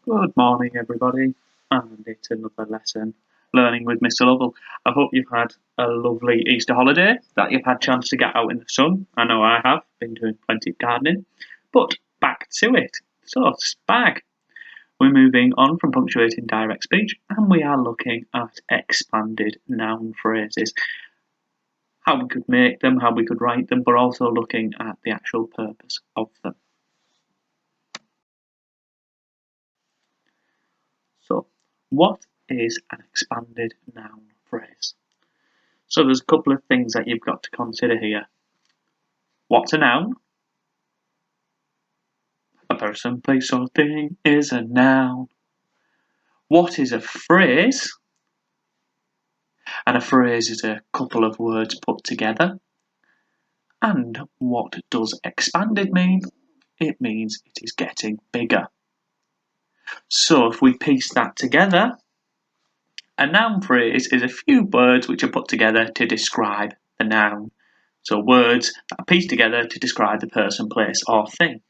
Good morning, everybody, and it's another lesson learning with Mr. Lovell. I hope you've had a lovely Easter holiday, that you've had a chance to get out in the sun. I know I have, been doing plenty of gardening. But back to it. So, spag. We're moving on from punctuating direct speech, and we are looking at expanded noun phrases. How we could make them, how we could write them, but also looking at the actual purpose of them. So, what is an expanded noun phrase? So there's a couple of things that you've got to consider here. What's a noun? A person, place, or thing is a noun. What is a phrase? And a phrase is a couple of words put together. And what does expanded mean? It means it is getting bigger. So if we piece that together, a noun phrase is a few words which are put together to describe the noun. So words that are pieced together to describe the person, place, or thing.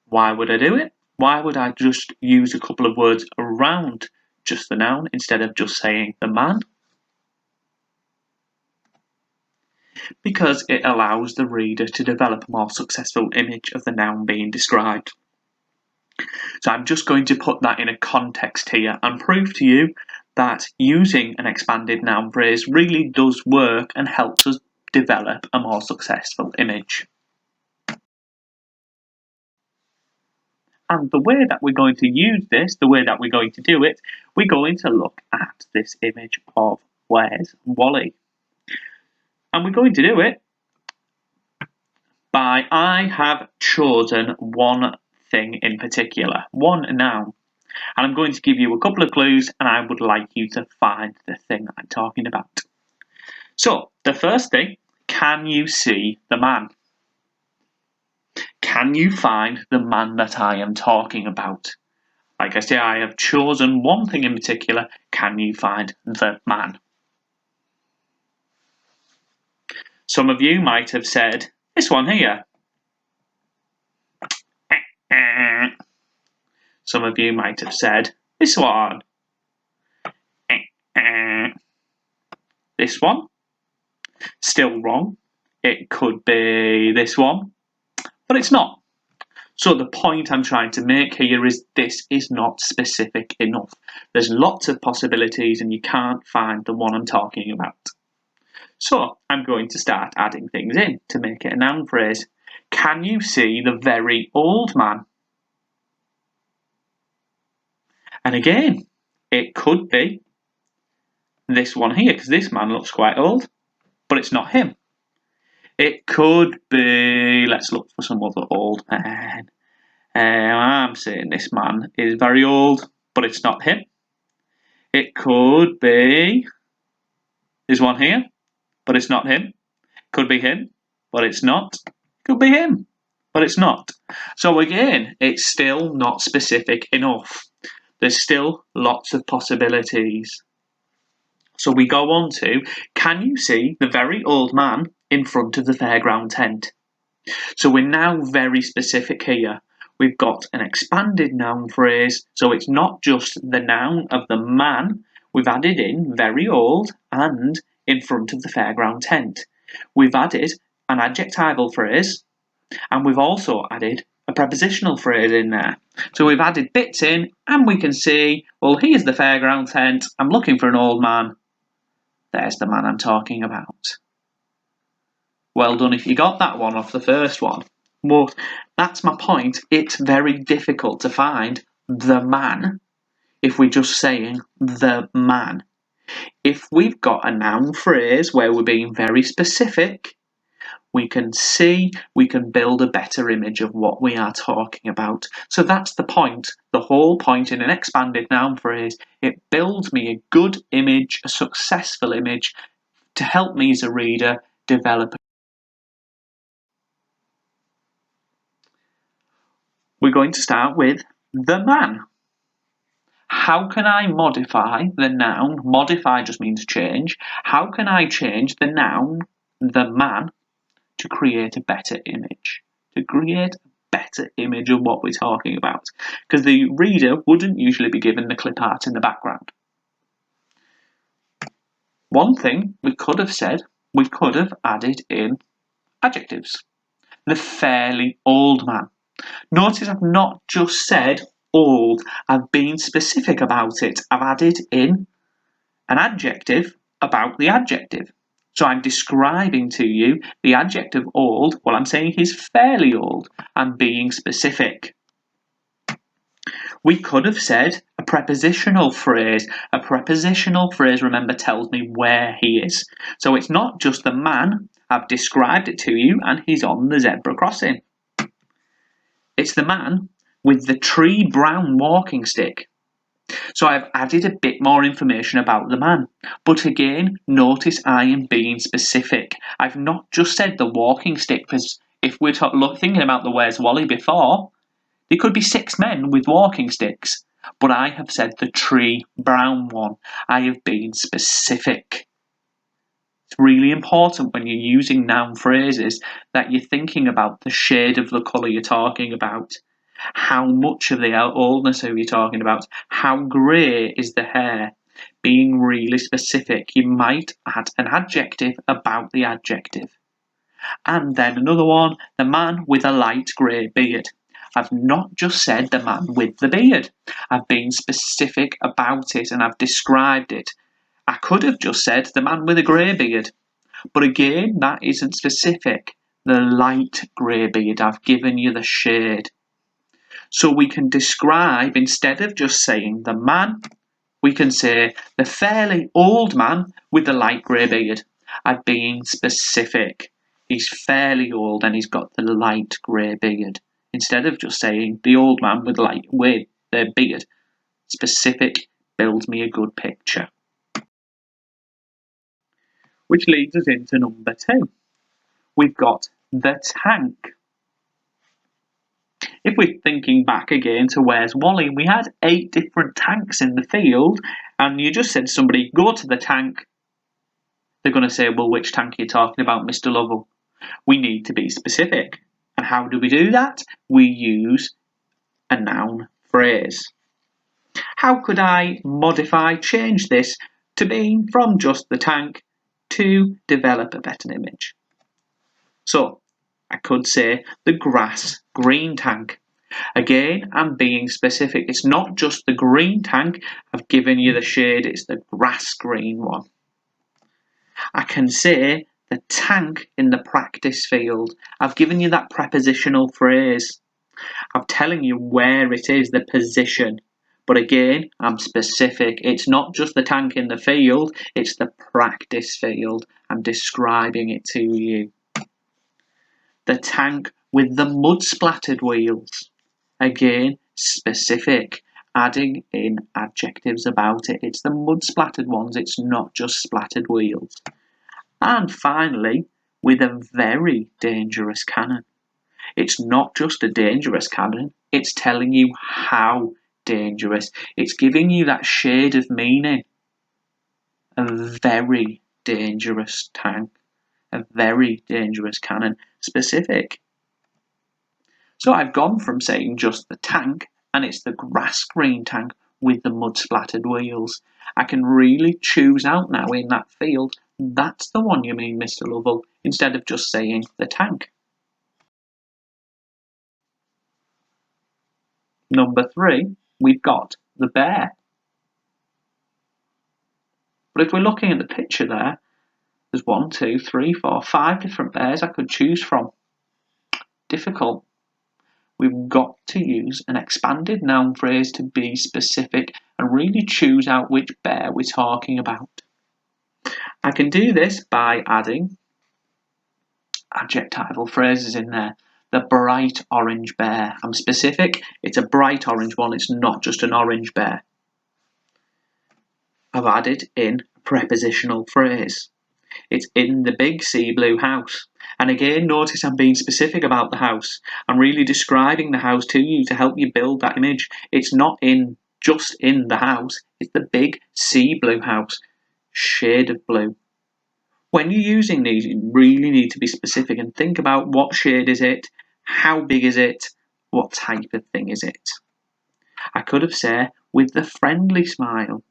Why would I do it? Why would I just use a couple of words around just the noun instead of just saying the man? Because it allows the reader to develop a more successful image of the noun being described. So I'm just going to put that in a context here and prove to you that using an expanded noun phrase really does work and helps us develop a more successful image. And the way that we're going to use this, the way that we're going to do it, we're going to look at this image of where's Wally. And we're going to do it by I have chosen one thing in particular, one noun. And I'm going to give you a couple of clues and I would like you to find the thing I'm talking about. So, the first thing, can you see the man? Can you find the man that I am talking about? Like I say, I have chosen one thing in particular. Can you find the man? Some of you might have said, this one here. Some of you might have said, this one. This one. Still wrong. It could be this one, but it's not. So the point I'm trying to make here is this is not specific enough. There's lots of possibilities and you can't find the one I'm talking about. So I'm going to start adding things in to make it a noun phrase. Can you see the very old man? And again, it could be this one here, because this man looks quite old, but it's not him. It could be, let's look for some other old man. I'm saying this man is very old, but it's not him. It could be this one here, but it's not him. Could be him, but it's not. Could be him, but it's not. So again, it's still not specific enough. There's still lots of possibilities. So we go on to, can you see the very old man in front of the fairground tent? So we're now very specific here. We've got an expanded noun phrase, so it's not just the noun of the man. We've added in very old and in front of the fairground tent. We've added an adjectival phrase, and we've also added a prepositional phrase in there. So we've added bits in, and we can see, well, here's the fairground tent. I'm looking for an old man. There's the man I'm talking about. Well done if you got that one off the first one. But that's my point. It's very difficult to find the man if we're just saying the man. If we've got a noun phrase where we're being very specific, we can build a better image of what we are talking about. So that's the point. The whole point in an expanded noun phrase, it builds me a good image, a successful image, to help me as a reader develop. We're going to start with the man. How can I modify the noun? Modify just means change. How can I change the noun, the man, to create a better image? To create a better image of what we're talking about, because the reader wouldn't usually be given the clip art in the background. One thing we could have said, we could have added in adjectives. The fairly old man. Notice I've not just said old, I've been specific about it. I've added in an adjective about the adjective. So I'm describing to you the adjective old. Well, I'm saying he's fairly old. I'm being specific. We could have said a prepositional phrase. A prepositional phrase, remember, tells me where he is. So it's not just the man. I've described it to you and he's on the zebra crossing. It's the man with the tree brown walking stick. So I've added a bit more information about the man. But again, notice I am being specific. I've not just said the walking stick, because if we're thinking about the Where's Wally before, there could be 6 men with walking sticks. But I have said the tree brown one. I have been specific. It's really important when you're using noun phrases that you're thinking about the shade of the colour you're talking about. How much of the oldness are you talking about? How grey is the hair? Being really specific. You might add an adjective about the adjective. And then another one, the man with a light grey beard. I've not just said the man with the beard. I've been specific about it and I've described it. I could have just said the man with a grey beard. But again, that isn't specific. The light grey beard, I've given you the shade. So we can describe, instead of just saying the man, we can say the fairly old man with the light grey beard. I've been specific. He's fairly old and he's got the light grey beard. Instead of just saying the old man with the beard. Specific builds me a good picture. Which leads us into number 2. We've got the tank. If we're thinking back again to Where's Wally, we had 8 different tanks in the field, and you just said to somebody, go to the tank. They're going to say, well, which tank are you talking about, Mr. Lovell? We need to be specific. And how do we do that? We use a noun phrase. How could I change this to being from just the tank to develop a better image? So I could say the grass green tank. Again, I'm being specific. It's not just the green tank. I've given you the shade. It's the grass green one. I can say the tank in the practice field. I've given you that prepositional phrase. I'm telling you where it is, the position. But again, I'm specific. It's not just the tank in the field. It's the practice field. I'm describing it to you. The tank with the mud-splattered wheels. Again, specific, adding in adjectives about it. It's the mud-splattered ones, it's not just splattered wheels. And finally, with a very dangerous cannon. It's not just a dangerous cannon, it's telling you how dangerous. It's giving you that shade of meaning. A very dangerous tank. A very dangerous cannon. Specific. So I've gone from saying just the tank, and it's the grass green tank with the mud splattered wheels. I can really choose out now in that field, that's the one you mean, Mr. Lovell, instead of just saying the tank. Number 3, we've got the bear. But if we're looking at the picture there, there's 1, 2, 3, 4, 5 different bears I could choose from. Difficult. We've got to use an expanded noun phrase to be specific and really choose out which bear we're talking about. I can do this by adding adjectival phrases in there. The bright orange bear. I'm specific, it's a bright orange one, it's not just an orange bear. I've added in a prepositional phrase. It's in the big sea blue house. And again, notice I'm being specific about the house. I'm really describing the house to you to help you build that image. It's not just in the house, it's the big sea blue house. Shade of blue. When you're using these, you really need to be specific and think about what shade is it, how big is it, What type of thing is it? I could have said with the friendly smile.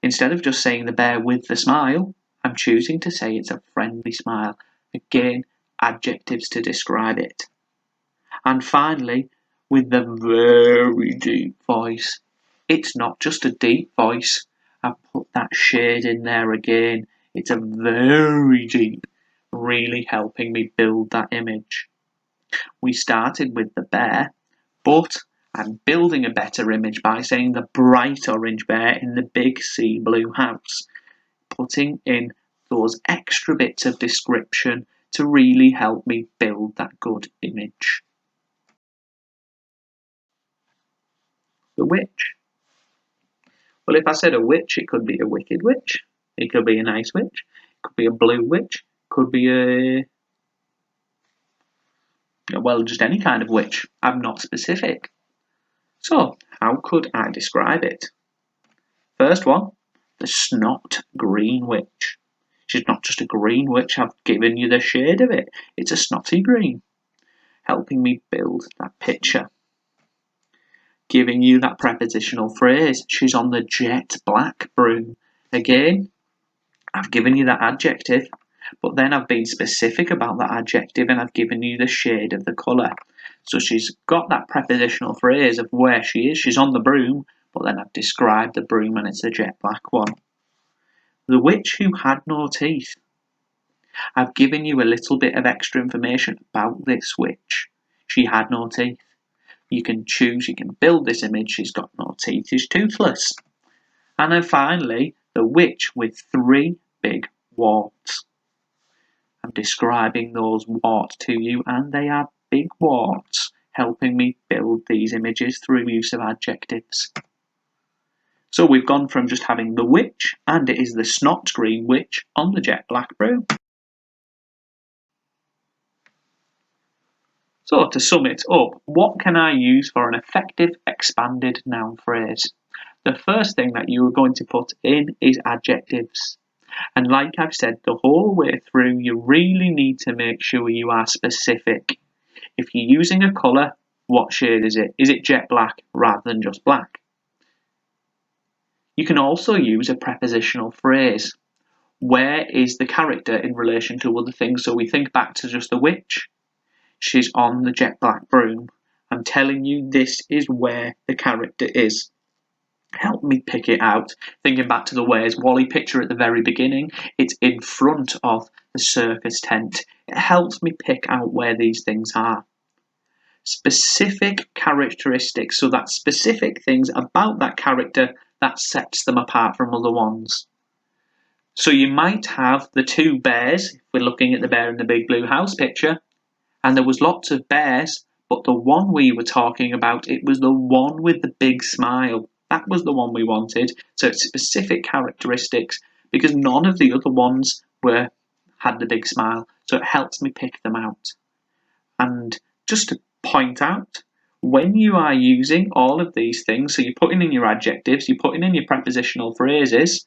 Instead of just saying the bear with the smile, I'm choosing to say it's a friendly smile. Again, adjectives to describe it. And finally, with the very deep voice. It's not just a deep voice. I've put that shade in there again. It's a very deep, really helping me build that image. We started with the bear, but I'm building a better image by saying the bright orange bear in the big sea blue house, putting in those extra bits of description to really help me build that good image. The witch. Well, if I said a witch, it could be a wicked witch, it could be a nice witch, it could be a blue witch, it could be well, just any kind of witch. I'm not specific. So, how could I describe it? First one, the snot green witch. She's not just a green witch, I've given you the shade of it. It's a snotty green, helping me build that picture. Giving you that prepositional phrase, she's on the jet black broom. Again, I've given you that adjective, but then I've been specific about that adjective and I've given you the shade of the colour. So she's got that prepositional phrase of where she is. She's on the broom, but then I've described the broom and it's a jet black one. The witch who had no teeth. I've given you a little bit of extra information about this witch. She had no teeth. You can choose, you can build this image. She's got no teeth, she's toothless. And then finally, the witch with 3 big warts. I'm describing those warts to you, and they are big warts, helping me build these images through use of adjectives. So we've gone from just having the witch, and it is the snot green witch on the jet black broom. So to sum it up, what can I use for an effective expanded noun phrase? The first thing that you are going to put in is adjectives. And like I've said the whole way through, you really need to make sure you are specific. If you're using a colour, what shade is it? Is it jet black rather than just black? You can also use a prepositional phrase. Where is the character in relation to other things? So we think back to just the witch. She's on the jet black broom. I'm telling you, this is where the character is. Help me pick it out. Thinking back to the Where's Wally picture at the very beginning, it's in front of the circus tent. It helps me pick out where these things are. Specific characteristics, so that's specific things about that character that sets them apart from other ones. So you might have the 2 bears, if we're looking at the bear in the big blue house picture, and there was lots of bears, but the one we were talking about, it was the one with the big smile. That was the one we wanted. So it's specific characteristics because none of the other ones had the big smile. So it helps me pick them out. And just to point out, when you are using all of these things, so you're putting in your adjectives, you're putting in your prepositional phrases,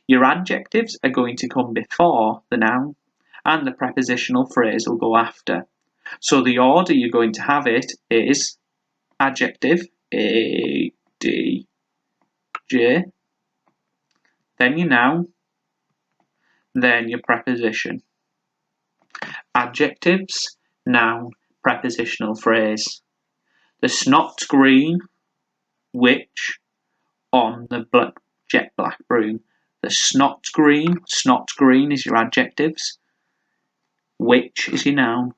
your adjectives are going to come before the noun and the prepositional phrase will go after. So the order you're going to have it is adjective, A, D, J, then your noun, then your preposition. Adjectives, noun, prepositional phrase. The snot green witch on the jet black broom. The snot green is your adjectives. Witch is your noun.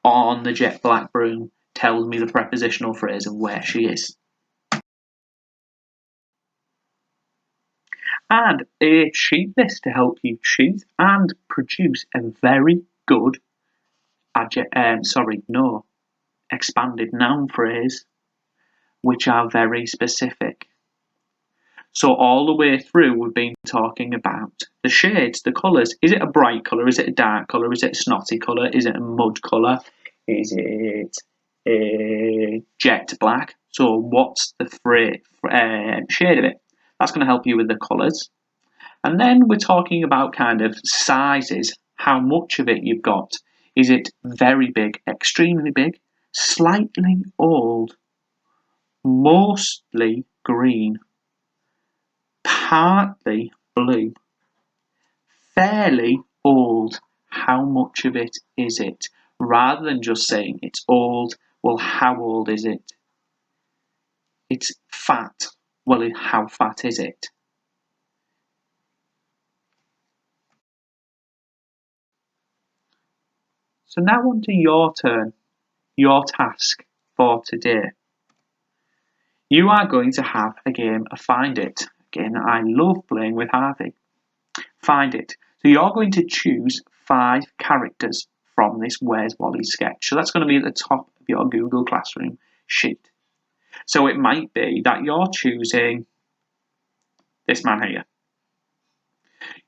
On the jet black broom tells me the prepositional phrase of where she is. Add a sheet list to help you choose and produce a very good expanded noun phrase, which are very specific. So all the way through, we've been talking about the shades, the colours. Is it a bright colour? Is it a dark colour? Is it a snotty colour? Is it a mud colour? Is it a jet black? So what's the shade of it? That's going to help you with the colours. And then we're talking about kind of sizes, how much of it you've got. Is it very big, extremely big, slightly old, mostly green, partly blue, fairly old. How much of it is it? Rather than just saying it's old, well, how old is it? It's fat. Well, how fat is it? So now on to your turn, your task for today. You are going to have a game of Find It. Again, I love playing with Harvey. Find It. So you're going to choose 5 characters from this Where's Wally sketch. So that's going to be at the top of your Google Classroom sheet. So it might be that you're choosing this man here.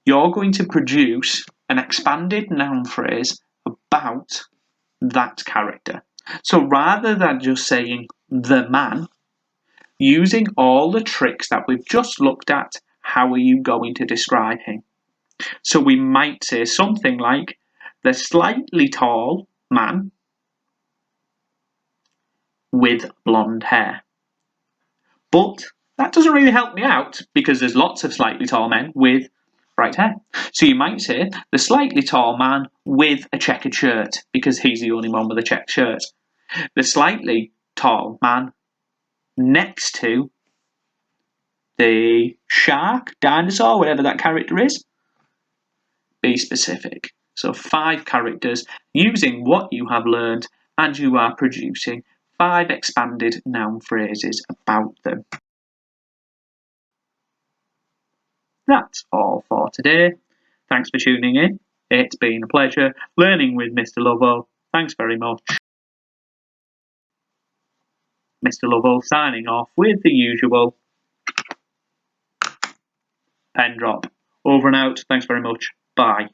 You're going to produce an expanded noun phrase about that character. So rather than just saying the man, using all the tricks that we've just looked at, how are you going to describe him? So we might say something like the slightly tall man with blonde hair. But that doesn't really help me out because there's lots of slightly tall men with bright hair. So you might say the slightly tall man with a checkered shirt because he's the only one with a checked shirt. The slightly tall man next to the shark, dinosaur, whatever that character is. Be specific. So 5 characters using what you have learned, and you are producing 5 expanded noun phrases about them. That's all for today. Thanks for tuning in. It's been a pleasure learning with Mr. Lovell. Thanks very much. Mr. Lovell signing off with the usual pen drop. Over and out. Thanks very much. Bye.